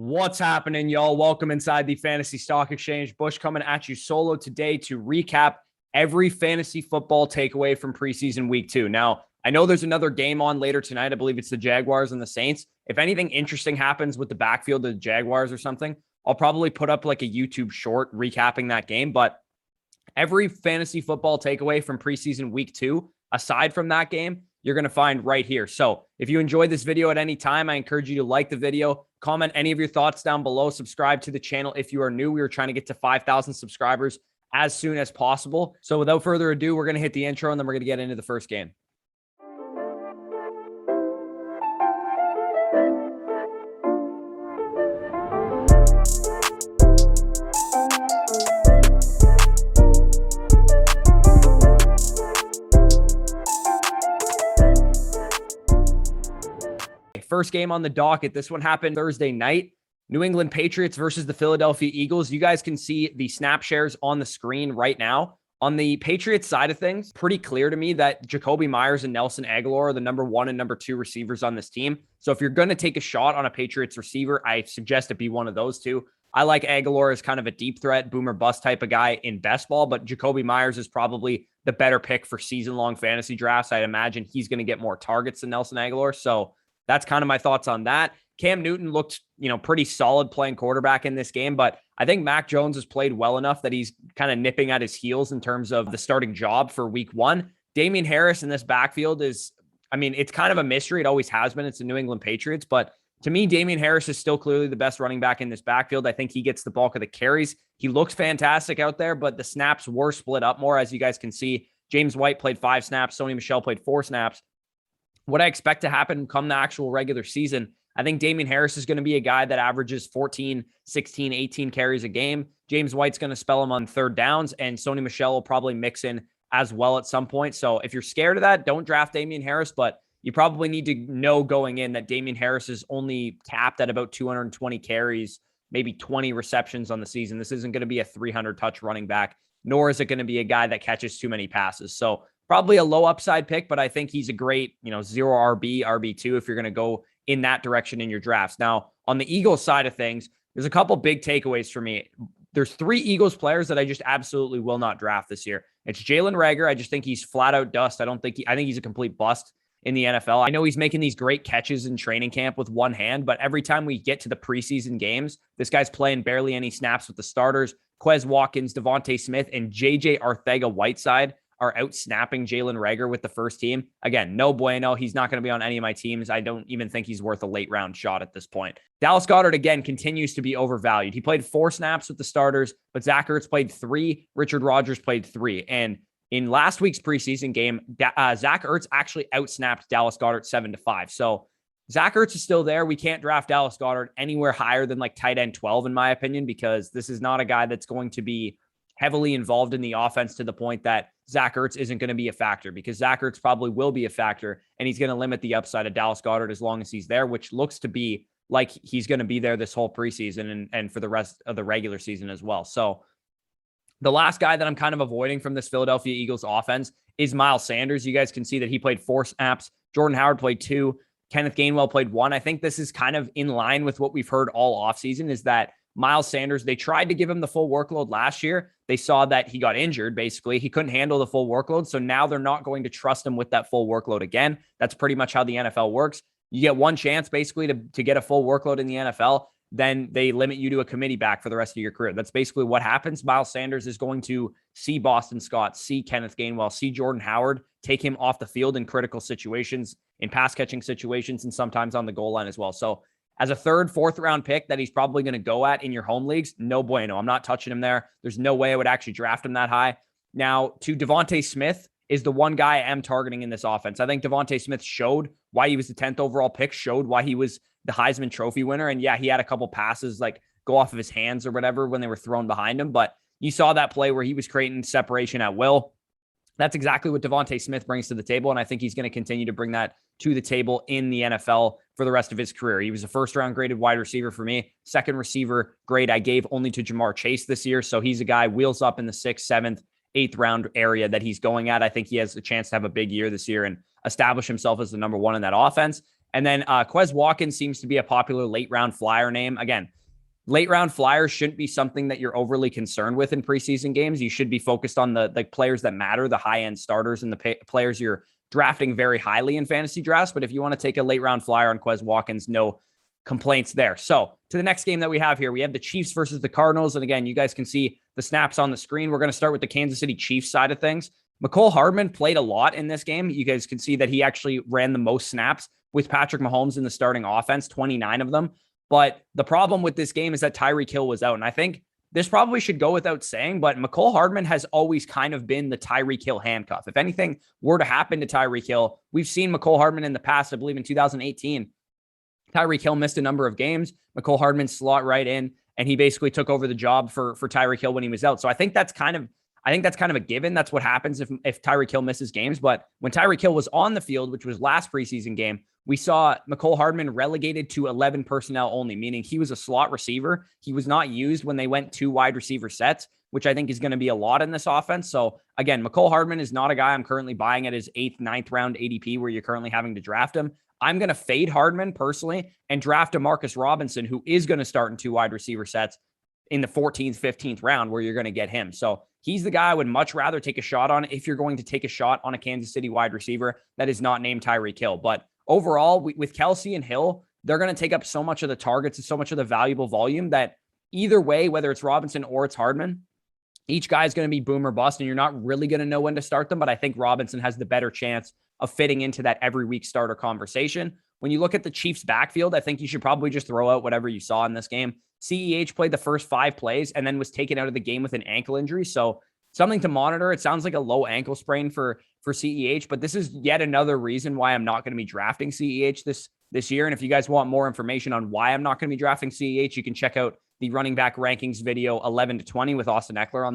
What's happening, y'all? Welcome inside the Fantasy Stock Exchange. Bush coming at you solo today to recap every fantasy football takeaway from preseason week 2. Now, I know there's another game on later tonight. I believe it's the Jaguars and the Saints. If anything interesting happens with the backfield of the Jaguars or something, I'll probably put up like a YouTube short recapping that game. But every fantasy football takeaway from preseason week 2, aside from that game, you're going to find right here. So if you enjoyed this video at any time, I encourage you to like the video, comment any of your thoughts down below, subscribe to the channel if you are new. We were trying to get to 5,000 subscribers as soon as possible. So without further ado, we're going to hit the intro and then we're going to get into the first game. First game on the docket. This one happened Thursday night. New England Patriots versus the Philadelphia Eagles. You guys can see the snap shares on the screen right now. On the Patriots side of things, pretty clear to me that Jacoby Myers and Nelson Agholor are the number 1 and number 2 receivers on this team. So if you're going to take a shot on a Patriots receiver, I suggest it be one of those two. I like Agholor as kind of a deep threat, boomer bust type of guy in best ball, but Jacoby Myers is probably the better pick for season-long fantasy drafts. I'd imagine he's going to get more targets than Nelson Agholor. So that's kind of my thoughts on that. Cam Newton looked, pretty solid playing quarterback in this game, but I think Mac Jones has played well enough that he's kind of nipping at his heels in terms of the starting job for week 1. Damian Harris in this backfield is, it's kind of a mystery. It always has been. It's the New England Patriots, but to me, Damian Harris is still clearly the best running back in this backfield. I think he gets the bulk of the carries. He looks fantastic out there, but the snaps were split up more. As you guys can see, James White played 5 snaps. Sony Michel played 4 snaps. What I expect to happen come the actual regular season, I think Damian Harris is going to be a guy that averages 14, 16, 18 carries a game. James White's going to spell him on third downs, and Sony Michel will probably mix in as well at some point. So if you're scared of that, don't draft Damian Harris, but you probably need to know going in that Damian Harris is only capped at about 220 carries, maybe 20 receptions on the season. This isn't going to be a 300-touch running back, nor is it going to be a guy that catches too many passes. So probably a low upside pick, but I think he's a great, 0 RB, RB2 if you're going to go in that direction in your drafts. Now, on the Eagles side of things, there's a couple big takeaways for me. There's 3 Eagles players that I just absolutely will not draft this year. It's Jalen Reagor. I just think he's flat out dust. I think he's a complete bust in the NFL. I know he's making these great catches in training camp with one hand, but every time we get to the preseason games, this guy's playing barely any snaps with the starters. Quez Watkins, Devontae Smith, and JJ Arcega-Whiteside are out snapping Jalen Reagor with the first team. Again, no bueno. He's not going to be on any of my teams. I don't even think he's worth a late round shot at this point. Dallas Goedert, again, continues to be overvalued. He played 4 snaps with the starters, but Zach Ertz played 3. Richard Rodgers played 3. And in last week's preseason game, Zach Ertz actually outsnapped Dallas Goedert 7-5. So Zach Ertz is still there. We can't draft Dallas Goedert anywhere higher than like tight end 12, in my opinion, because this is not a guy that's going to be heavily involved in the offense to the point that Zach Ertz isn't going to be a factor, because Zach Ertz probably will be a factor, and he's going to limit the upside of Dallas Goedert as long as he's there, which looks to be like he's going to be there this whole preseason and for the rest of the regular season as well. So the last guy that I'm kind of avoiding from this Philadelphia Eagles offense is Miles Sanders. You guys can see that he played 4 snaps. Jordan Howard played 2. Kenneth Gainwell played 1. I think this is kind of in line with what we've heard all offseason, is that Miles Sanders, they tried to give him the full workload last year. They saw that he got injured, basically. He couldn't handle the full workload. So now they're not going to trust him with that full workload again. That's pretty much how the NFL works. You get one chance, basically, to get a full workload in the NFL. Then they limit you to a committee back for the rest of your career. That's basically what happens. Miles Sanders is going to see Boston Scott, see Kenneth Gainwell, see Jordan Howard, take him off the field in critical situations, in pass catching situations, and sometimes on the goal line as well. So as a 3rd, 4th round pick that he's probably going to go at in your home leagues, no bueno. I'm not touching him there. There's no way I would actually draft him that high. Now, to Devontae Smith is the one guy I am targeting in this offense. I think Devontae Smith showed why he was the 10th overall pick, showed why he was the Heisman Trophy winner. And yeah, he had a couple passes like go off of his hands or whatever when they were thrown behind him. But you saw that play where he was creating separation at will. That's exactly what Devontae Smith brings to the table, and I think he's going to continue to bring that to the table in the NFL for the rest of his career. He was a first-round graded wide receiver for me. Second receiver grade I gave only to Jamar Chase this year, so he's a guy wheels up in the 6th, 7th, 8th round area that he's going at. I think he has a chance to have a big year this year and establish himself as the number 1 in that offense. And then Quez Watkins seems to be a popular late round flyer name. Again, late round flyers shouldn't be something that you're overly concerned with in preseason games. You should be focused on the players that matter, the high end starters and the players you're drafting very highly in fantasy drafts. But if you want to take a late round flyer on Quez Watkins, no complaints there. So to the next game that we have here, we have the Chiefs versus the Cardinals. And again, you guys can see the snaps on the screen. We're going to start with the Kansas City Chiefs side of things. Mecole Hardman played a lot in this game. You guys can see that he actually ran the most snaps with Patrick Mahomes in the starting offense, 29 of them. But the problem with this game is that Tyreek Hill was out. And I think this probably should go without saying, but Mecole Hardman has always kind of been the Tyreek Hill handcuff. If anything were to happen to Tyreek Hill, we've seen Mecole Hardman in the past, I believe in 2018. Tyreek Hill missed a number of games. Mecole Hardman slot right in, and he basically took over the job for Tyreek Hill when he was out. So I think that's kind of a given. That's what happens if Tyreek Hill misses games. But when Tyreek Hill was on the field, which was last preseason game, we saw Mecole Hardman relegated to 11 personnel only, meaning he was a slot receiver. He was not used when they went 2 wide receiver sets, which I think is going to be a lot in this offense. So again, Mecole Hardman is not a guy I'm currently buying at his 8th, 9th round ADP where you're currently having to draft him. I'm going to fade Hardman personally and draft a Marcus Robinson, who is going to start in 2 wide receiver sets in the 14th, 15th round where you're going to get him. So he's the guy I would much rather take a shot on if you're going to take a shot on a Kansas City wide receiver that is not named Tyreek Hill. But overall, with Kelsey and Hill, they're going to take up so much of the targets and so much of the valuable volume that either way, whether it's Robinson or it's Hardman, each guy is going to be boom or bust, and you're not really going to know when to start them. But I think Robinson has the better chance of fitting into that every week starter conversation. When you look at the Chiefs backfield, I think you should probably just throw out whatever you saw in this game. CEH played the first 5 plays and then was taken out of the game with an ankle injury. So something to monitor. It sounds like a low ankle sprain for CEH, but this is yet another reason why I'm not going to be drafting CEH this year. And if you guys want more information on why I'm not going to be drafting CEH, you can check out the running back rankings video 11 to 20 with Austin Eckler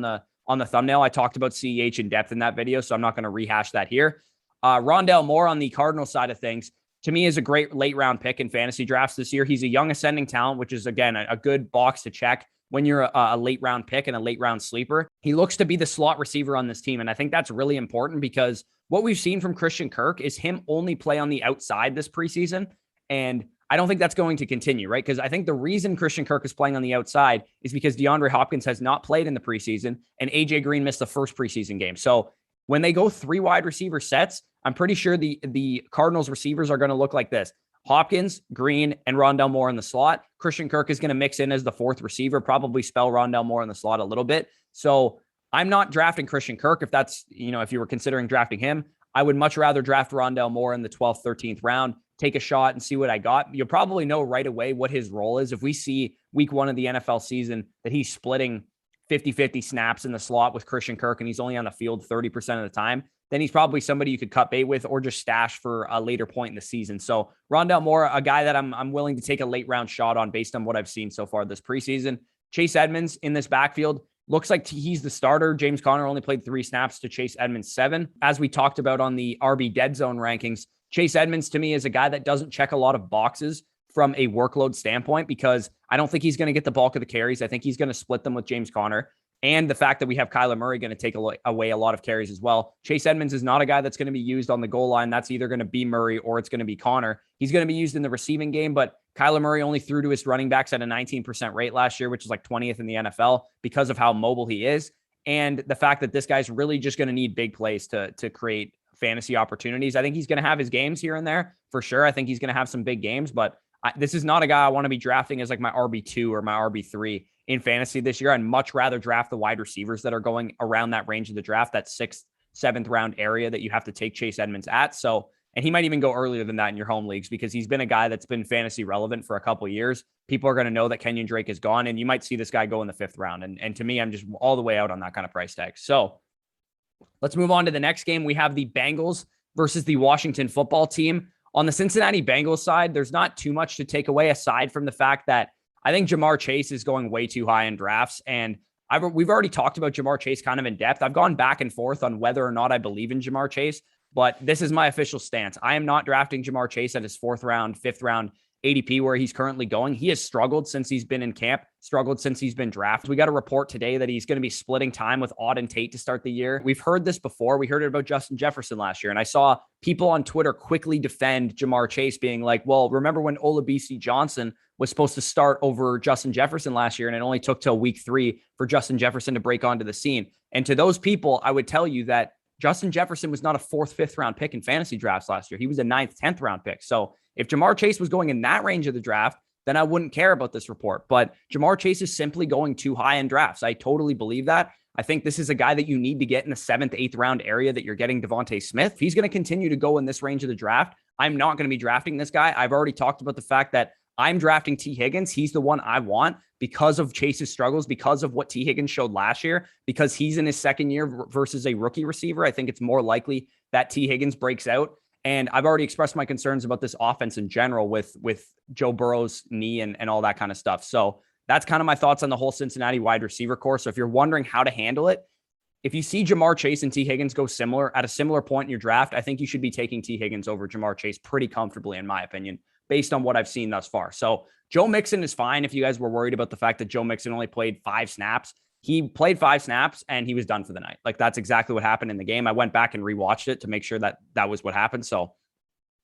on the thumbnail. I talked about CEH in depth in that video, so I'm not going to rehash that here. Rondale Moore on the Cardinals side of things, to me, is a great late round pick in fantasy drafts this year. He's a young ascending talent, which is, again, a good box to check when you're a late round pick and a late round sleeper. He looks to be the slot receiver on this team. And I think that's really important because what we've seen from Christian Kirk is him only play on the outside this preseason. And I don't think that's going to continue, right? Because I think the reason Christian Kirk is playing on the outside is because DeAndre Hopkins has not played in the preseason and AJ Green missed the first preseason game. So when they go 3 wide receiver sets, I'm pretty sure the Cardinals receivers are going to look like this: Hopkins, Green, and Rondale Moore in the slot. Christian Kirk is going to mix in as the 4th receiver, probably spell Rondale Moore in the slot a little bit. So I'm not drafting Christian Kirk. If that's, if you were considering drafting him, I would much rather draft Rondale Moore in the 12th, 13th round, take a shot and see what I got. You'll probably know right away what his role is. If we see week 1 of the NFL season that he's splitting 50-50 snaps in the slot with Christian Kirk and he's only on the field 30% of the time, then he's probably somebody you could cut bait with or just stash for a later point in the season. So Rondale Moore, a guy that I'm willing to take a late round shot on based on what I've seen so far this preseason. Chase Edmonds in this backfield looks like he's the starter. James Conner only played 3 snaps to Chase Edmonds 7. As we talked about on the RB dead zone rankings, Chase Edmonds to me is a guy that doesn't check a lot of boxes from a workload standpoint because I don't think he's going to get the bulk of the carries. I think he's going to split them with James Conner. And the fact that we have Kyler Murray going to take away a lot of carries as well. Chase Edmonds is not a guy that's going to be used on the goal line. That's either going to be Murray or it's going to be Connor. He's going to be used in the receiving game, but Kyler Murray only threw to his running backs at a 19% rate last year, which is like 20th in the NFL because of how mobile he is. And the fact that this guy's really just going to need big plays to create fantasy opportunities. I think he's going to have his games here and there for sure. I think he's going to have some big games, but this is not a guy I want to be drafting as like my RB2 or my RB3 in fantasy this year. I'd much rather draft the wide receivers that are going around that range of the draft, that 6th, 7th round area that you have to take Chase Edmonds at. So, and he might even go earlier than that in your home leagues because he's been a guy that's been fantasy relevant for a couple of years. People are going to know that Kenyon Drake is gone, and you might see this guy go in the 5th round. And to me, I'm just all the way out on that kind of price tag. So let's move on to the next game. We have the Bengals versus the Washington football team. On the Cincinnati Bengals side, there's not too much to take away aside from the fact that I think Jamar Chase is going way too high in drafts. And we've already talked about Jamar Chase kind of in depth. I've gone back and forth on whether or not I believe in Jamar Chase, but this is my official stance. I am not drafting Jamar Chase at his 4th round, 5th round ADP where he's currently going. He has struggled since he's been in camp, struggled since he's been drafted. We got a report today that he's going to be splitting time with Auden Tate to start the year. We've heard this before. We heard it about Justin Jefferson last year. And I saw people on Twitter quickly defend Jamar Chase, being like, well, remember when Olabisi Johnson was supposed to start over Justin Jefferson last year, and it only took till week 3 for Justin Jefferson to break onto the scene. And to those people, I would tell you that Justin Jefferson was not a 4th, 5th round pick in fantasy drafts last year. He was a 9th, 10th round pick. So if Jamar Chase was going in that range of the draft, then I wouldn't care about this report. But Jamar Chase is simply going too high in drafts. I totally believe that. I think this is a guy that you need to get in the 7th, 8th round area that you're getting Devontae Smith. If he's going to continue to go in this range of the draft, I'm not going to be drafting this guy. I've already talked about the fact that I'm drafting T. Higgins. He's the one I want because of Chase's struggles, because of what T. Higgins showed last year, because he's in his 2nd year versus a rookie receiver. I think it's more likely that T. Higgins breaks out. And I've already expressed my concerns about this offense in general with Joe Burrow's knee and all that kind of stuff. So that's kind of my thoughts on the whole Cincinnati wide receiver core. So if you're wondering how to handle it, if you see Jamar Chase and T. Higgins go at a similar point in your draft, I think you should be taking T. Higgins over Jamar Chase pretty comfortably, in my opinion, based on what I've seen thus far. So Joe Mixon is fine. If you guys were worried about the fact that Joe Mixon only played 5 snaps, he played 5 snaps and he was done for the night. Like, that's exactly what happened in the game. I went back and rewatched it to make sure that that was what happened. So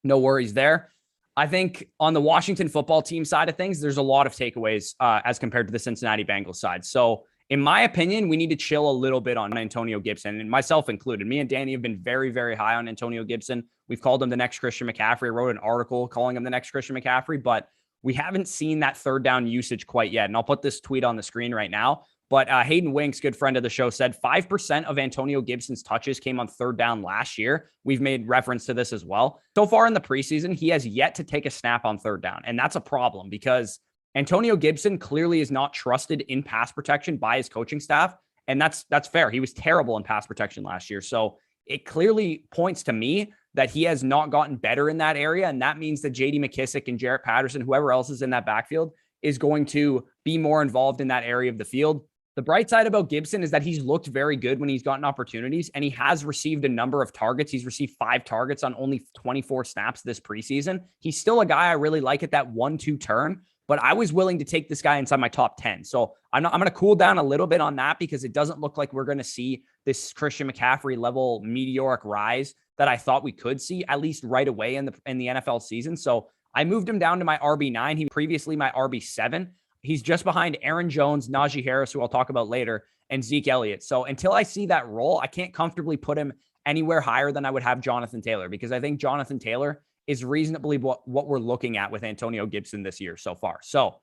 no worries there. I think on the Washington football team side of things, there's a lot of takeaways as compared to the Cincinnati Bengals side. So in my opinion, we need to chill a little bit on Antonio Gibson, and myself included. Me and Danny have been very, very high on Antonio Gibson. We've called him the next Christian McCaffrey. I wrote an article calling him the next Christian McCaffrey, but we haven't seen that 3rd down usage quite yet. And I'll put this tweet on the screen right now. But Hayden Winks, good friend of the show, said 5% of Antonio Gibson's touches came on 3rd down last year. We've made reference to this as well. So far in the preseason, he has yet to take a snap on 3rd down. And that's a problem because Antonio Gibson clearly is not trusted in pass protection by his coaching staff. And that's fair. He was terrible in pass protection last year. So it clearly points to me that he has not gotten better in that area. And that means that J.D. McKissic and Jarrett Patterson, whoever else is in that backfield, is going to be more involved in that area of the field. The bright side about Gibson is that he's looked very good when he's gotten opportunities, and he has received a number of targets. He's received 5 targets on only 24 snaps this preseason. He's still a guy I really like at that 1-2 turn, but I was willing to take this guy inside my top 10. So I'm going to cool down a little bit on that because it doesn't look like we're going to see this Christian McCaffrey level meteoric rise that I thought we could see, at least right away in the NFL season. So I moved him down to my RB9. He previously my RB7. He's just behind Aaron Jones, Najee Harris, who I'll talk about later, and Zeke Elliott. So until I see that role, I can't comfortably put him anywhere higher than I would have Jonathan Taylor, because I think Jonathan Taylor is reasonably what we're looking at with Antonio Gibson this year so far. So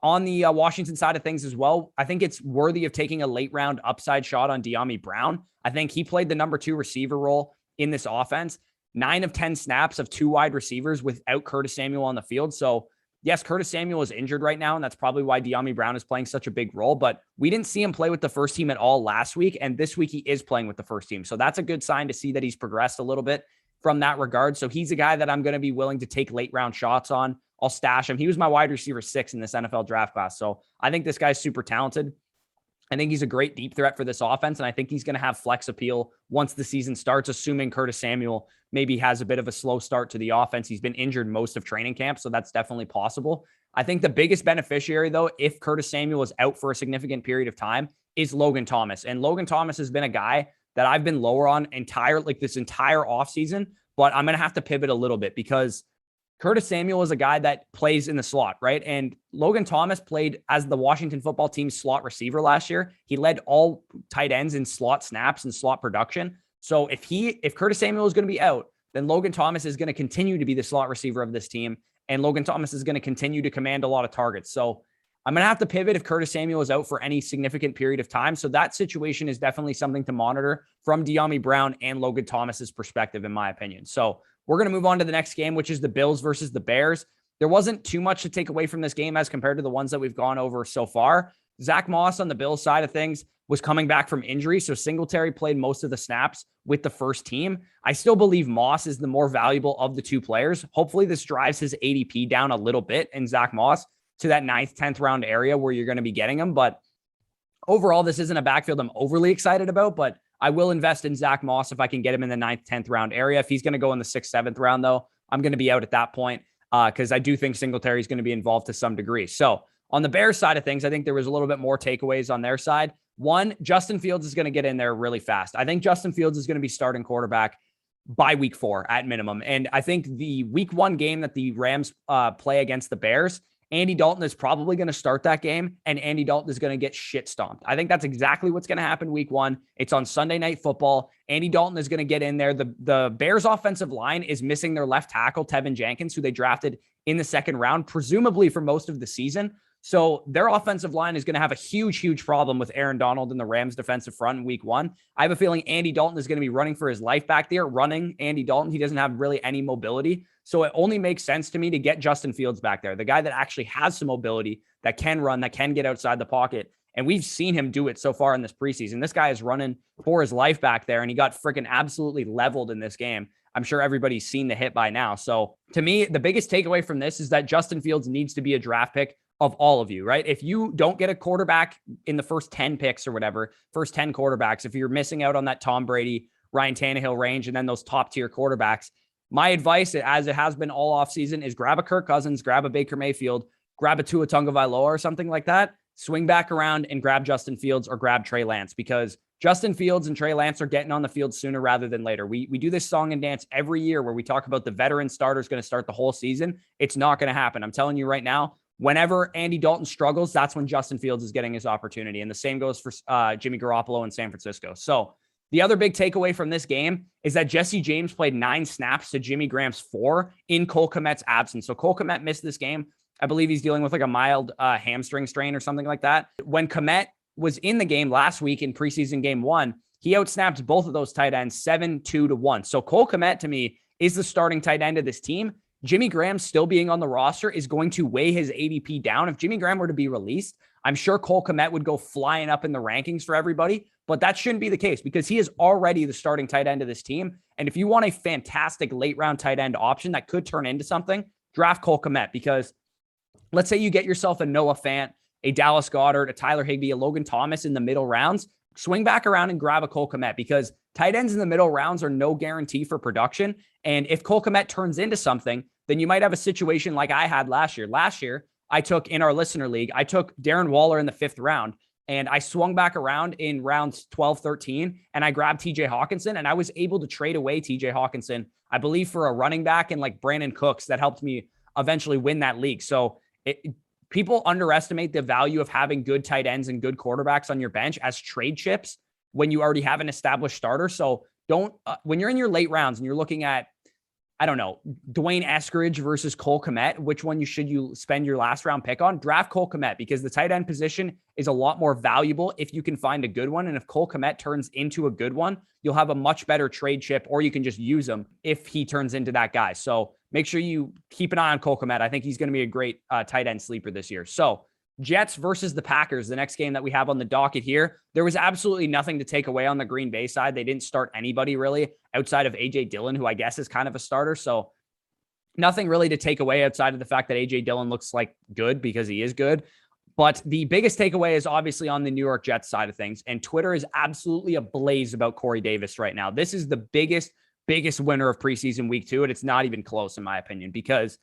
on the Washington side of things as well, I think it's worthy of taking a late round upside shot on De'Ami Brown. I think he played the number 2 receiver role in this offense. 9 of 10 snaps of 2 wide receivers without Curtis Samuel on the field. So yes, Curtis Samuel is injured right now, and that's probably why De'Ami Brown is playing such a big role, but we didn't see him play with the first team at all last week, and this week he is playing with the first team. So that's a good sign to see that he's progressed a little bit from that regard. So he's a guy that I'm going to be willing to take late round shots on. I'll stash him. He was my wide receiver 6 in this NFL draft class. So I think this guy's super talented. I think he's a great deep threat for this offense, and I think he's going to have flex appeal once the season starts, assuming Curtis Samuel maybe has a bit of a slow start to the offense. He's been injured most of training camp, so that's definitely possible. I think the biggest beneficiary, though, if Curtis Samuel is out for a significant period of time, is Logan Thomas. And Logan Thomas has been a guy that I've been lower on this entire offseason, but I'm going to have to pivot a little bit because Curtis Samuel is a guy that plays in the slot, right? And Logan Thomas played as the Washington football team's slot receiver last year. He led all tight ends in slot snaps and slot production. So if Curtis Samuel is going to be out, then Logan Thomas is going to continue to be the slot receiver of this team. And Logan Thomas is going to continue to command a lot of targets. So I'm going to have to pivot if Curtis Samuel is out for any significant period of time. So that situation is definitely something to monitor from De'Ami Brown and Logan Thomas's perspective, in my opinion. So we're going to move on to the next game, which is the Bills versus the Bears. There wasn't too much to take away from this game as compared to the ones that we've gone over so far. Zach Moss on the Bills side of things was coming back from injury, so Singletary played most of the snaps with the first team. I still believe Moss is the more valuable of the 2 players. Hopefully this drives his ADP down a little bit and Zach Moss to that 9th, 10th round area where you're going to be getting him. But overall, this isn't a backfield I'm overly excited about, but I will invest in Zach Moss if I can get him in the 9th, 10th round area. If he's going to go in the 6th, 7th round, though, I'm going to be out at that point. because I do think Singletary is going to be involved to some degree. So on the Bears side of things, I think there was a little bit more takeaways on their side. One, Justin Fields is going to get in there really fast. I think Justin Fields is going to be starting quarterback by week 4 at minimum. And I think the week 1 game that the Rams play against the Bears, Andy Dalton is probably going to start that game, and Andy Dalton is going to get shit stomped. I think that's exactly what's going to happen week 1. It's on Sunday Night Football. Andy Dalton is going to get in there. The Bears offensive line is missing their left tackle, Tevin Jenkins, who they drafted in the 2nd round, presumably for most of the season. So their offensive line is going to have a huge, huge problem with Aaron Donald and the Rams defensive front in week 1. I have a feeling Andy Dalton is going to be running for his life back there, running Andy Dalton. He doesn't have really any mobility. So it only makes sense to me to get Justin Fields back there, the guy that actually has some mobility, that can run, that can get outside the pocket. And we've seen him do it so far in this preseason. This guy is running for his life back there, and he got freaking absolutely leveled in this game. I'm sure everybody's seen the hit by now. So to me, the biggest takeaway from this is that Justin Fields needs to be a draft pick of all of you, right? If you don't get a quarterback in the first 10 picks or whatever, first 10 quarterbacks, if you're missing out on that Tom Brady, Ryan Tannehill range, and then those top tier quarterbacks, my advice, as it has been all offseason, is grab a Kirk Cousins, grab a Baker Mayfield, grab a Tua Tagovailoa or something like that, swing back around and grab Justin Fields or grab Trey Lance, because Justin Fields and Trey Lance are getting on the field sooner rather than later. We do this song and dance every year where we talk about the veteran starters going to start the whole season. It's not going to happen. I'm telling you right now, whenever Andy Dalton struggles, that's when Justin Fields is getting his opportunity. And the same goes for Jimmy Garoppolo in San Francisco. So the other big takeaway from this game is that Jesse James played 9 snaps to Jimmy Graham's 4 in Cole Kmet's absence. So Cole Kmet missed this game. I believe he's dealing with like a mild hamstring strain or something like that. When Kmet was in the game last week in preseason game 1, he outsnapped both of those tight ends 7-2-1. So Cole Kmet, to me, is the starting tight end of this team. Jimmy Graham still being on the roster is going to weigh his ADP down. If Jimmy Graham were to be released, I'm sure Cole Kmet would go flying up in the rankings for everybody, but that shouldn't be the case because he is already the starting tight end of this team. And if you want a fantastic late round tight end option that could turn into something, draft Cole Kmet, because let's say you get yourself a Noah Fant, a Dallas Goedert, a Tyler Higbee, a Logan Thomas in the middle rounds, swing back around and grab a Cole Kmet, because tight ends in the middle rounds are no guarantee for production. And if Cole Kmet turns into something, then you might have a situation like I had last year. Last year, I took, in our listener league, I took Darren Waller in the 5th round, and I swung back around in rounds 12, 13, and I grabbed TJ Hawkinson, and I was able to trade away TJ Hawkinson, I believe, for a running back and like Brandon Cooks that helped me eventually win that league. So people underestimate the value of having good tight ends and good quarterbacks on your bench as trade chips when you already have an established starter. So don't, when you're in your late rounds and you're looking at, I don't know, Dwayne Eskridge versus Cole Kmet, which one should you spend your last round pick on? Draft Cole Kmet, because the tight end position is a lot more valuable if you can find a good one. And if Cole Kmet turns into a good one, you'll have a much better trade chip, or you can just use him if he turns into that guy. So make sure you keep an eye on Cole Kmet. I think he's going to be a great tight end sleeper this year. So Jets versus the Packers, the next game that we have on the docket here. There was absolutely nothing to take away on the Green Bay side. They didn't start anybody really outside of A.J. Dillon, who I guess is kind of a starter. So nothing really to take away outside of the fact that A.J. Dillon looks like good, because he is good. But the biggest takeaway is obviously on the New York Jets side of things. And Twitter is absolutely ablaze about Corey Davis right now. This is the biggest winner of preseason week 2. And it's not even close, in my opinion, because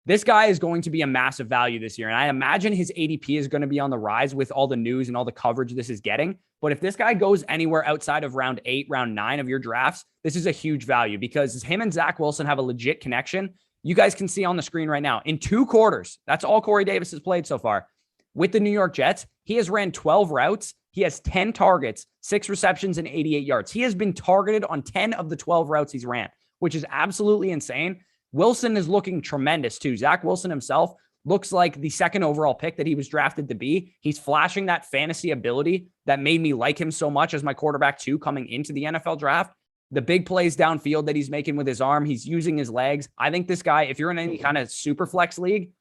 this guy is going to be a massive value this year. And I imagine his ADP is going to be on the rise with all the news and all the coverage this is getting. But if this guy goes anywhere outside of round 8, round 9 of your drafts, this is a huge value, because him and Zach Wilson have a legit connection. You guys can see on the screen right now, in 2 quarters, that's all Corey Davis has played so far with the New York Jets. He has ran 12 routes. He has 10 targets, 6 receptions, and 88 yards. He has been targeted on 10 of the 12 routes he's ran, which is absolutely insane. Wilson is looking tremendous too. Zach Wilson himself looks like the 2nd overall pick that he was drafted to be. He's flashing that fantasy ability that made me like him so much as my quarterback 2 coming into the NFL draft. The big plays downfield that he's making with his arm, he's using his legs. I think this guy, if you're in any kind of super flex league,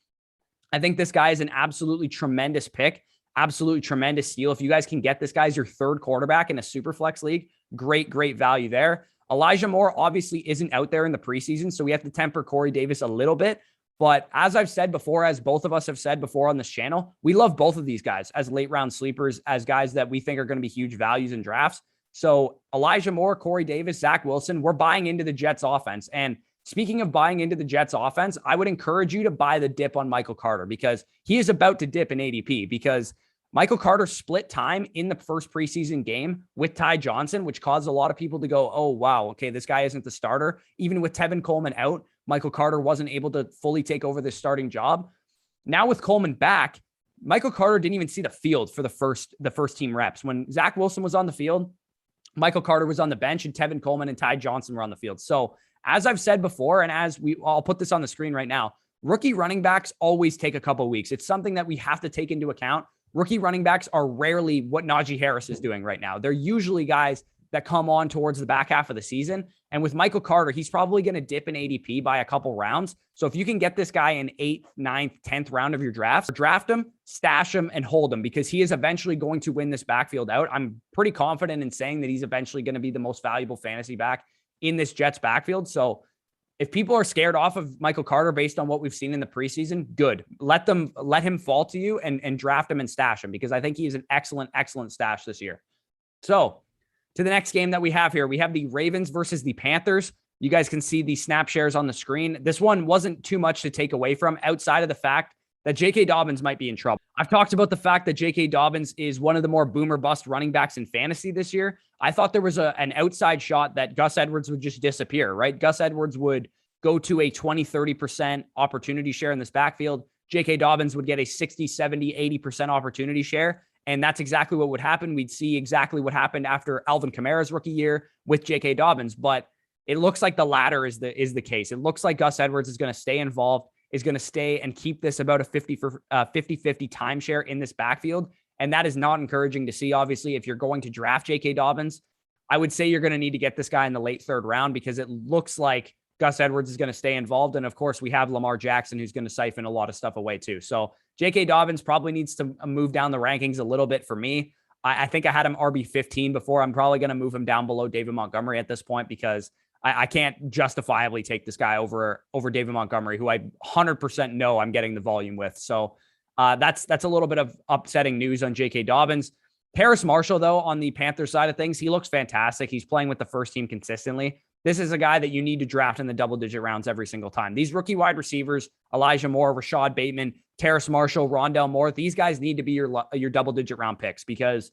I think this guy is an absolutely tremendous pick, absolutely tremendous steal. If you guys can get this guy as your 3rd quarterback in a super flex league, great value there. Elijah Moore obviously isn't out there in the preseason, so we have to temper Corey Davis a little bit. But as I've said before, as both of us have said before on this channel, we love both of these guys as late round sleepers, as guys that we think are going to be huge values in drafts. So Elijah Moore, Corey Davis, Zach Wilson, we're buying into the Jets offense. And Speaking of buying into the Jets offense, I would encourage you to buy the dip on Michael Carter because he is about to dip in ADP because Michael Carter split time in the first preseason game with Ty Johnson, which caused a lot of people to go, oh, wow, okay, this guy isn't the starter. Even with Tevin Coleman out, Michael Carter wasn't able to fully take over this starting job. Now with Coleman back, Michael Carter didn't even see the field for the first team reps. When Zach Wilson was on the field, Michael Carter was on the bench and Tevin Coleman and Ty Johnson were on the field. So as I've said before, and I'll put this on the screen right now, rookie running backs always take a couple of weeks. It's something that we have to take into account. Rookie running backs are rarely what Najee Harris is doing right now. They're usually guys that come on towards the back half of the season. And with Michael Carter, he's probably going to dip in ADP by a couple rounds. So if you can get this guy in 8th, 9th, 10th round of your drafts, draft him, stash him, and hold him because he is eventually going to win this backfield out. I'm pretty confident in saying that he's eventually going to be the most valuable fantasy back in this Jets backfield. So if people are scared off of Michael Carter based on what we've seen in the preseason, good. Let him fall to you and draft him and stash him because I think he is an excellent, excellent stash this year. So to the next game that we have here, we have the Ravens versus the Panthers. You guys can see the snap shares on the screen. This one wasn't too much to take away from outside of the fact that J.K. Dobbins might be in trouble. I've talked about the fact that J.K. Dobbins is one of the more boomer bust running backs in fantasy this year. I thought there was an outside shot that Gus Edwards would just disappear, right? Gus Edwards would go to a 20, 30% opportunity share in this backfield. J.K. Dobbins would get a 60, 70, 80% opportunity share. And that's exactly what would happen. We'd see exactly what happened after Alvin Kamara's rookie year with J.K. Dobbins. But it looks like the latter is the case. It looks like Gus Edwards is going to stay involved, is going to stay and keep this about a 50-50 timeshare in this backfield. And that is not encouraging to see. Obviously, if you're going to draft J.K. Dobbins, I would say you're going to need to get this guy in the late third round because it looks like Gus Edwards is going to stay involved. And of course, we have Lamar Jackson, who's going to siphon a lot of stuff away too. So J.K. Dobbins probably needs to move down the rankings a little bit for me. I think I had him RB15 before. I'm probably going to move him down below David Montgomery at this point because I can't justifiably take this guy over David Montgomery, who I 100% know I'm getting the volume with. So that's a little bit of upsetting news on J.K. Dobbins. Paris Marshall, though, on the Panthers side of things, he looks fantastic. He's playing with the first team consistently. This is a guy that you need to draft in the double-digit rounds every single time. These rookie wide receivers, Elijah Moore, Rashad Bateman, Terrace Marshall, Rondale Moore, these guys need to be your double-digit round picks because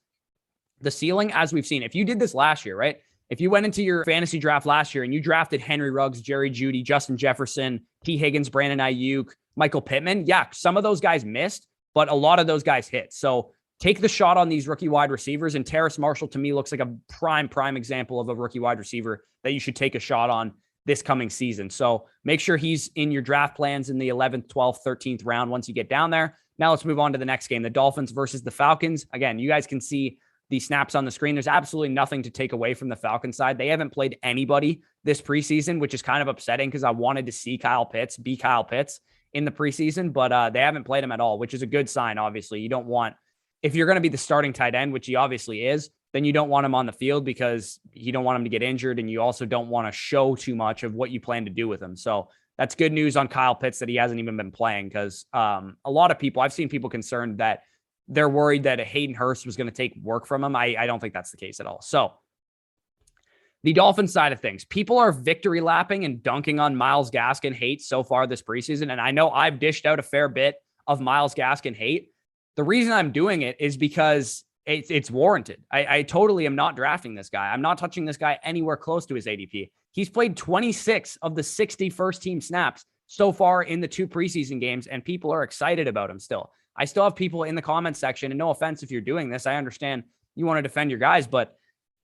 the ceiling, as we've seen, if you did this last year, right? If you went into your fantasy draft last year and you drafted Henry Ruggs, Jerry Jeudy, Justin Jefferson, T. Higgins, Brandon Ayuk, Michael Pittman, yeah, some of those guys missed, but a lot of those guys hit. So take the shot on these rookie wide receivers. And Terrace Marshall, to me, looks like a prime example of a rookie wide receiver that you should take a shot on this coming season. So make sure he's in your draft plans in the 11th, 12th, 13th round once you get down there. Now let's move on to the next game, the Dolphins versus the Falcons. Again, you guys can see the snaps on the screen. There's absolutely nothing to take away from the Falcons side. They haven't played anybody this preseason, which is kind of upsetting because I wanted to see Kyle Pitts be Kyle Pitts in the preseason, but they haven't played him at all, which is a good sign. Obviously, you don't want, if you're going to be the starting tight end, which he obviously is, then you don't want him on the field because you don't want him to get injured. And you also don't want to show too much of what you plan to do with him. So that's good news on Kyle Pitts that he hasn't even been playing because a lot of people, I've seen people concerned that they're worried that Hayden Hurst was going to take work from him. I don't think that's the case at all. So the Dolphins side of things, people are victory lapping and dunking on Myles Gaskin hate so far this preseason. And I know I've dished out a fair bit of Myles Gaskin hate. The reason I'm doing it is because it's warranted. I totally am not drafting this guy. I'm not touching this guy anywhere close to his ADP. He's played 26 of the 60 first team snaps so far in the 2 preseason games, and people are excited about him still. I still have people in the comments section, and no offense if you're doing this, I understand you want to defend your guys, but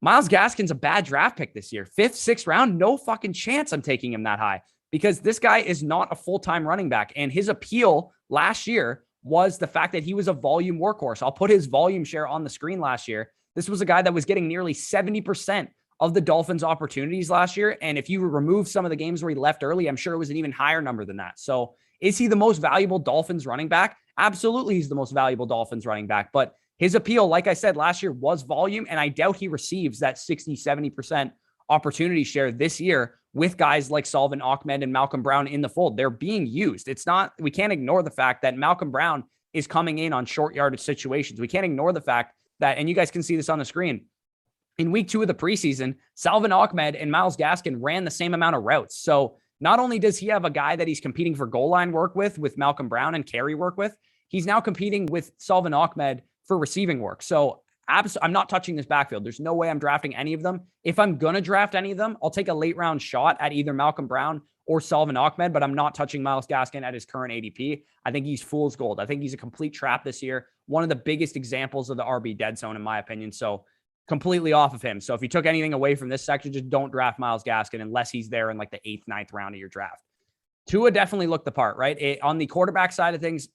Myles Gaskin's a bad draft pick this year. 5th, 6th round, no fucking chance I'm taking him that high because this guy is not a full-time running back, and his appeal last year was the fact that he was a volume workhorse. I'll put his volume share on the screen last year. This was a guy that was getting nearly 70% of the Dolphins' opportunities last year. And if you remove some of the games where he left early, I'm sure it was an even higher number than that. So is he the most valuable Dolphins running back? Absolutely, he's the most valuable Dolphins running back. But his appeal, like I said, last year was volume. And I doubt he receives that 60, 70% opportunity share this year with guys like Salvin Ahmed and Malcolm Brown in the fold. They're being used. It's not, we can't ignore the fact that Malcolm Brown is coming in on short yardage situations. We can't ignore the fact that, and you guys can see this on the screen, in week 2 of the preseason, Salvin Ahmed and Myles Gaskin ran the same amount of routes. So Not only does he have a guy that he's competing for goal line work with Malcolm Brown and carry work with, he's now competing with Salvin Ahmed for receiving work. So I'm not touching this backfield. There's no way I'm drafting any of them. If I'm going to draft any of them, I'll take a late round shot at either Malcolm Brown or Salvin Ahmed, but I'm not touching Myles Gaskin at his current ADP. I think he's fool's gold. I think he's a complete trap this year. One of the biggest examples of the RB dead zone, in my opinion. So completely off of him. So if you took anything away from this section, just don't draft Myles Gaskin unless he's there in like the 8th, 9th round of your draft. Tua definitely looked the part, right? On the quarterback side of things,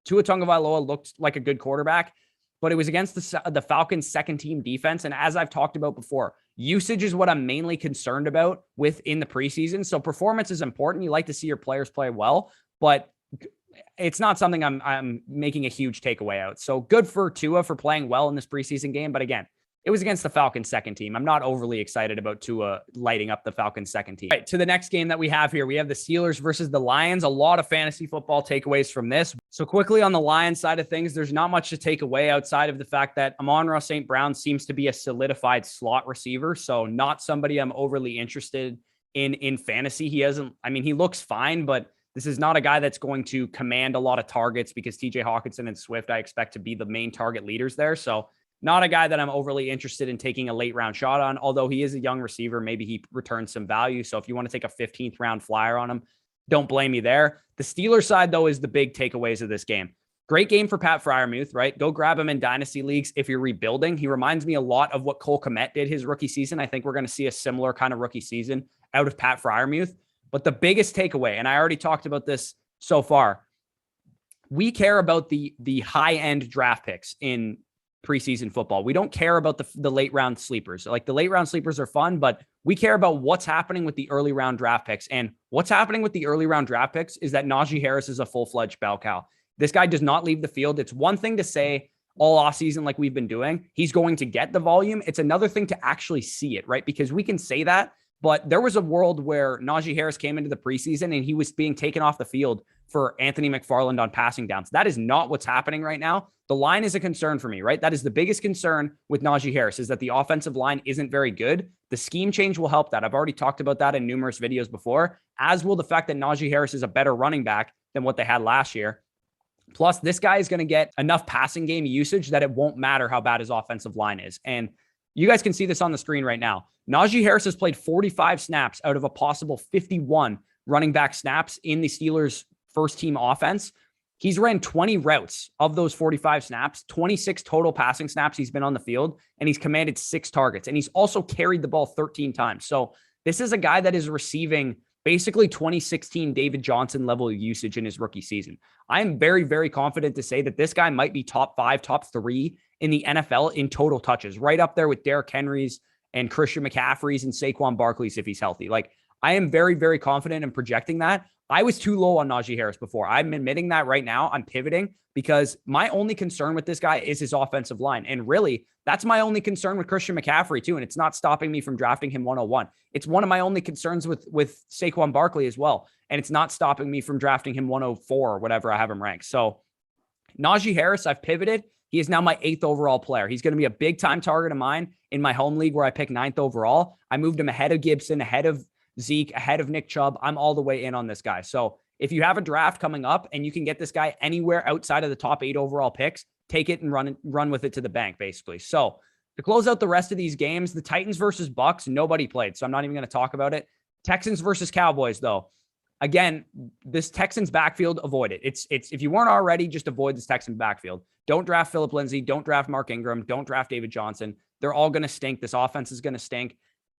Tua Tagovailoa looked like a good quarterback, but it was against the Falcons' second team defense. And as I've talked about before, usage is what I'm mainly concerned about within the preseason. So performance is important. You like to see your players play well, but it's not something I'm making a huge takeaway out. So good for Tua for playing well in this preseason game. But again, it was against the Falcons' second team. I'm not overly excited about Tua lighting up the Falcons' second team. Right, to the next game that we have here, we have the Steelers versus the Lions. A lot of fantasy football takeaways from this. So quickly on the Lions side of things, there's not much to take away outside of the fact that Amon-Ra St. Brown seems to be a solidified slot receiver. So not somebody I'm overly interested in fantasy. He looks fine, but this is not a guy that's going to command a lot of targets because TJ Hawkinson and Swift, I expect to be the main target leaders there. So not a guy that I'm overly interested in taking a late round shot on, although he is a young receiver. Maybe he returns some value. So if you want to take a 15th round flyer on him, don't blame me there. The Steelers side, though, is the big takeaways of this game. Great game for Pat Freiermuth, right? Go grab him in dynasty leagues if you're rebuilding. He reminds me a lot of what Cole Kmet did his rookie season. I think we're going to see a similar kind of rookie season out of Pat Freiermuth. But the biggest takeaway, and I already talked about this so far, we care about the high-end draft picks in preseason football. We don't care about the late round sleepers. Like the late round sleepers are fun, but we care about what's happening with the early round draft picks. And what's happening with the early round draft picks is that Najee Harris is a full-fledged bell cow. This guy does not leave the field. It's one thing to say all offseason like we've been doing, he's going to get the volume. It's another thing to actually see it, right? Because we can say that, but there was a world where Najee Harris came into the preseason and he was being taken off the field for Anthony McFarland on passing downs. That is not what's happening right now. The line is a concern for me, right? That is the biggest concern with Najee Harris, is that the offensive line isn't very good. The scheme change will help that. I've already talked about that in numerous videos before, as will the fact that Najee Harris is a better running back than what they had last year. Plus, this guy is going to get enough passing game usage that it won't matter how bad his offensive line is. And you guys can see this on the screen right now. Najee Harris has played 45 snaps out of a possible 51 running back snaps in the Steelers' first team offense. He's ran 20 routes of those 45 snaps, 26 total passing snaps he's been on the field, and he's commanded 6 targets. And he's also carried the ball 13 times. So this is a guy that is receiving basically 2016 David Johnson level usage in his rookie season. I am very, very confident to say that this guy might be top 5, top 3 in the NFL in total touches, right up there with Derrick Henry's and Christian McCaffrey's and Saquon Barkley's if he's healthy. Like, I am very, very confident in projecting that. I was too low on Najee Harris before. I'm admitting that right now. I'm pivoting because my only concern with this guy is his offensive line. And really, that's my only concern with Christian McCaffrey too. And it's not stopping me from drafting him 101. It's one of my only concerns with Saquon Barkley as well. And it's not stopping me from drafting him 104 or whatever I have him ranked. So Najee Harris, I've pivoted. He is now my 8th overall player. He's going to be a big time target of mine in my home league where I pick 9th overall. I moved him ahead of Gibson, ahead of Zeke, ahead of Nick Chubb. I'm all the way in on this guy. So if you have a draft coming up and you can get this guy anywhere outside of the top 8 overall picks, take it and run with it to the bank, basically. So to close out the rest of these games, the Titans versus Bucks, nobody played. So I'm not even going to talk about it. Texans versus Cowboys, though. Again, this Texans backfield, avoid it. It's if you weren't already, just avoid this Texans backfield. Don't draft Phillip Lindsay. Don't draft Mark Ingram. Don't draft David Johnson. They're all going to stink. This offense is going to stink.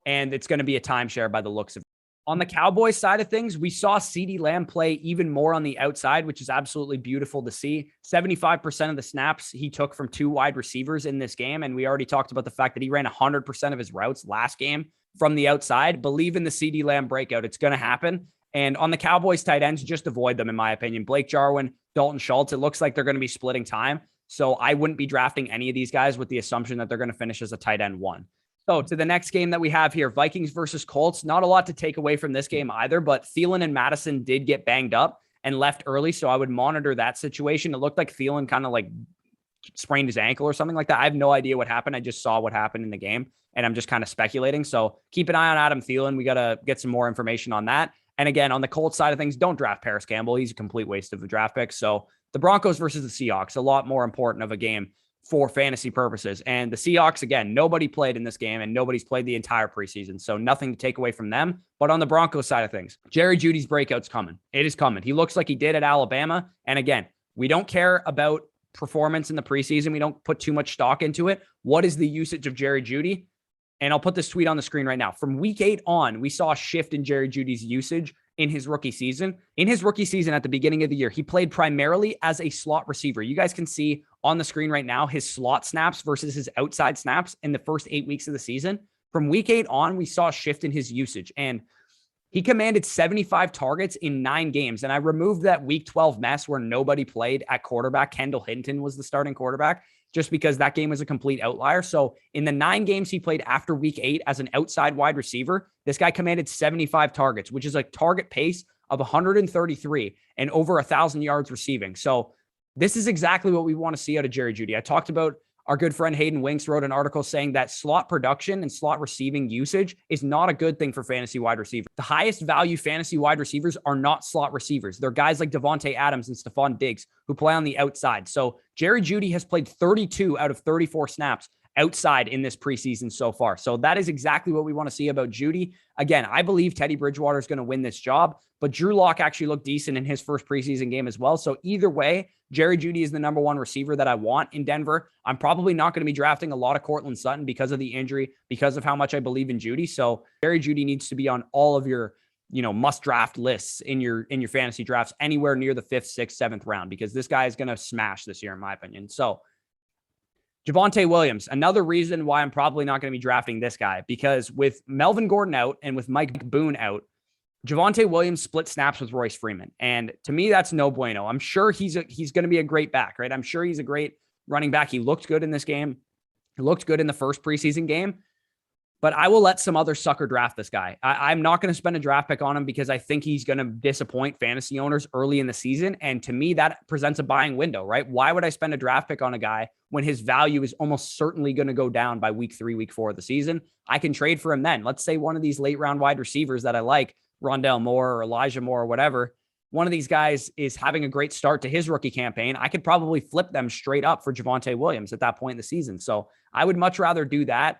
And it's going to be a timeshare by the looks of it. On the Cowboys side of things, we saw CeeDee Lamb play even more on the outside, which is absolutely beautiful to see. 75% of the snaps he took from 2 wide receivers in this game. And we already talked about the fact that he ran 100% of his routes last game from the outside. Believe in the CeeDee Lamb breakout. It's going to happen. And on the Cowboys tight ends, just avoid them, in my opinion. Blake Jarwin, Dalton Schultz, it looks like they're going to be splitting time. So I wouldn't be drafting any of these guys with the assumption that they're going to finish as a tight end 1. So to the next game that we have here, Vikings versus Colts. Not a lot to take away from this game either, but Thielen and Madison did get banged up and left early. So I would monitor that situation. It looked like Thielen kind of like sprained his ankle or something like that. I have no idea what happened. I just saw what happened in the game and I'm just kind of speculating. So keep an eye on Adam Thielen. We got to get some more information on that. And again, on the Colts side of things, don't draft Paris Campbell. He's a complete waste of the draft pick. So the Broncos versus the Seahawks, a lot more important of a game for fantasy purposes. And the Seahawks, again, nobody played in this game and nobody's played the entire preseason. So nothing to take away from them. But on the Broncos side of things, Jerry Jeudy's breakout's coming. It is coming. He looks like he did at Alabama. And again, we don't care about performance in the preseason. We don't put too much stock into it. What is the usage of Jerry Jeudy? And I'll put this tweet on the screen right now. From week 8 on, we saw a shift in Jerry Jeudy's usage in his rookie season. In his rookie season at the beginning of the year, he played primarily as a slot receiver. You guys can see on the screen right now his slot snaps versus his outside snaps in the first 8 weeks of the season. From week 8 on, we saw a shift in his usage. And he commanded 75 targets in 9 games. And I removed that week 12 mess where nobody played at quarterback. Kendall Hinton was the starting quarterback, just because that game was a complete outlier. So in the 9 games he played after week 8 as an outside wide receiver, this guy commanded 75 targets, which is a target pace of 133 and over 1,000 yards receiving. So this is exactly what we want to see out of Jerry Jeudy. I talked about our good friend Hayden Winks wrote an article saying that slot production and slot receiving usage is not a good thing for fantasy wide receivers. The highest value fantasy wide receivers are not slot receivers. They're guys like Devontae Adams and Stephon Diggs who play on the outside. So Jerry Jeudy has played 32 out of 34 snaps outside in this preseason so far. So that is exactly what we want to see about Jeudy. Again, I believe Teddy Bridgewater is going to win this job, but Drew Lock actually looked decent in his first preseason game as well. So either way, Jerry Jeudy is the number 1 receiver that I want in Denver. I'm probably not going to be drafting a lot of Cortland Sutton because of the injury, because of how much I believe in Jeudy. So Jerry Jeudy needs to be on all of your, must draft lists in your fantasy drafts anywhere near the 5th, 6th, 7th round, because this guy is going to smash this year, in my opinion. So Javonte Williams, another reason why I'm probably not going to be drafting this guy, because with Melvin Gordon out and with Mike Boone out, Javonte Williams split snaps with Royce Freeman. And to me, that's no bueno. I'm sure he's going to be a great back, right? I'm sure he's a great running back. He looked good in this game. He looked good in the first preseason game. But I will let some other sucker draft this guy. I'm not going to spend a draft pick on him because I think he's going to disappoint fantasy owners early in the season. And to me, that presents a buying window, right? Why would I spend a draft pick on a guy when his value is almost certainly going to go down by week 3, week 4 of the season? I can trade for him then. Let's say one of these late round wide receivers that I like, Rondale Moore or Elijah Moore or whatever, one of these guys is having a great start to his rookie campaign. I could probably flip them straight up for Javonte Williams at that point in the season. So I would much rather do that.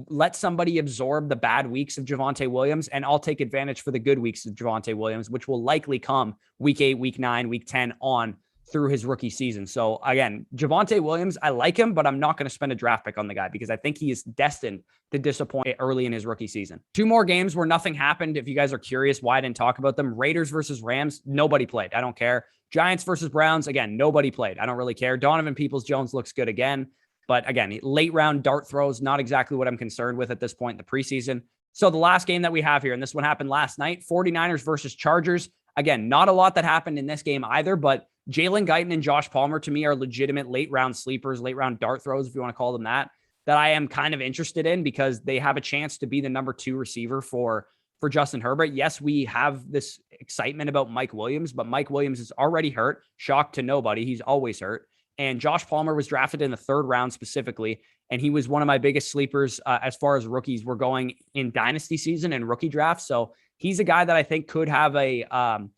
Let somebody absorb the bad weeks of Javonte Williams, and I'll take advantage for the good weeks of Javonte Williams, which will likely come week 8, week 9, week 10 on through his rookie season. So again, Javonte Williams, I like him, but I'm not going to spend a draft pick on the guy because I think he is destined to disappoint early in his rookie season. 2 more games where nothing happened. If you guys are curious why I didn't talk about them, Raiders versus Rams, nobody played. I don't care. Giants versus Browns, again, nobody played. I don't really care. Donovan Peoples-Jones looks good again. But again, late round dart throws, not exactly what I'm concerned with at this point in the preseason. So the last game that we have here, and this one happened last night, 49ers versus Chargers. Again, not a lot that happened in this game either, but Jalen Guyton and Josh Palmer to me are legitimate late round sleepers, late round dart throws, if you want to call them that I am kind of interested in because they have a chance to be the number 2 receiver for Justin Herbert. Yes, we have this excitement about Mike Williams, but Mike Williams is already hurt. Shock to nobody. He's always hurt. And Josh Palmer was drafted in the 3rd round specifically, and he was one of my biggest sleepers as far as rookies were going in dynasty season and rookie drafts. So he's a guy that I think could have a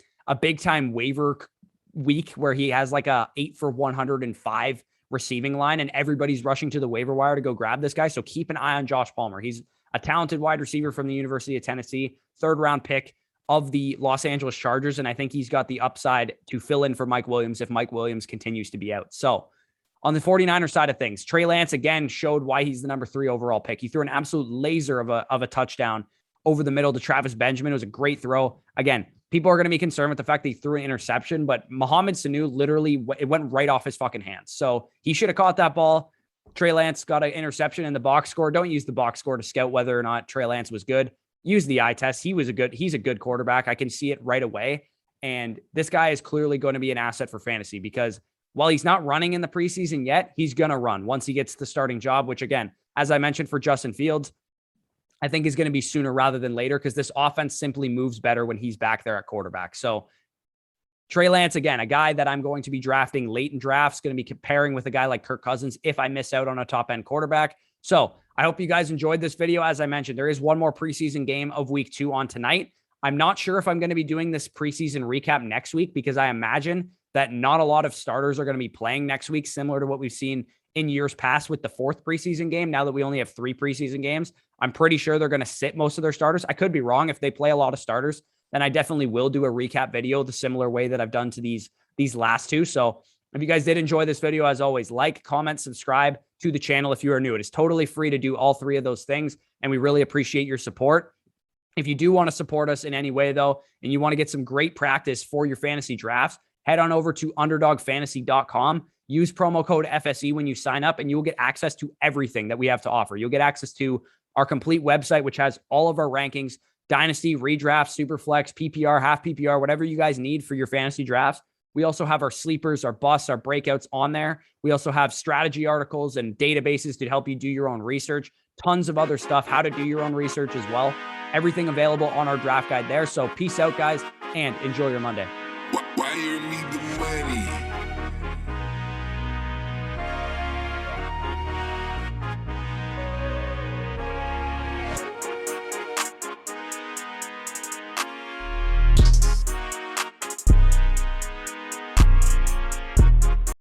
big time waiver week where he has like a 8 for 105 receiving line, and everybody's rushing to the waiver wire to go grab this guy. So keep an eye on Josh Palmer. He's a talented wide receiver from the University of Tennessee, 3rd round pick of the Los Angeles Chargers. And I think he's got the upside to fill in for Mike Williams if Mike Williams continues to be out. So on the 49ers side of things, Trey Lance again showed why he's the number 3 overall pick. He threw an absolute laser of a touchdown over the middle to Travis Benjamin. It was a great throw. Again, people are going to be concerned with the fact that he threw an interception, but Mohamed Sanu literally, it went right off his fucking hands. So he should have caught that ball. Trey Lance got an interception in the box score. Don't use the box score to scout whether or not Trey Lance was good. Use the eye test. He's a good quarterback. I can see it right away. And this guy is clearly going to be an asset for fantasy because while he's not running in the preseason yet, he's going to run once he gets the starting job, which again, as I mentioned for Justin Fields, I think is going to be sooner rather than later because this offense simply moves better when he's back there at quarterback. So Trey Lance, again, a guy that I'm going to be drafting late in drafts, going to be comparing with a guy like Kirk Cousins if I miss out on a top end quarterback. So I hope you guys enjoyed this video. As I mentioned, there is one more preseason game of week 2 on tonight. I'm not sure if I'm going to be doing this preseason recap next week because I imagine that not a lot of starters are going to be playing next week, similar to what we've seen in years past with the 4th preseason game. Now that we only have 3 preseason games, I'm pretty sure they're going to sit most of their starters. I could be wrong. If they play a lot of starters, then I definitely will do a recap video the similar way that I've done to these last 2. So if you guys did enjoy this video, as always, like, comment, subscribe to the channel if you are new. It is totally free to do all 3 of those things, and we really appreciate your support. If you do want to support us in any way, though, and you want to get some great practice for your fantasy drafts, head on over to underdogfantasy.com. Use promo code FSE when you sign up, and you will get access to everything that we have to offer. You'll get access to our complete website, which has all of our rankings, dynasty, redraft, superflex, PPR, half PPR, whatever you guys need for your fantasy drafts. We also have our sleepers, our busts, our breakouts on there. We also have strategy articles and databases to help you do your own research. Tons of other stuff, how to do your own research as well. Everything available on our draft guide there. So peace out, guys, and enjoy your Monday. Why you need the money?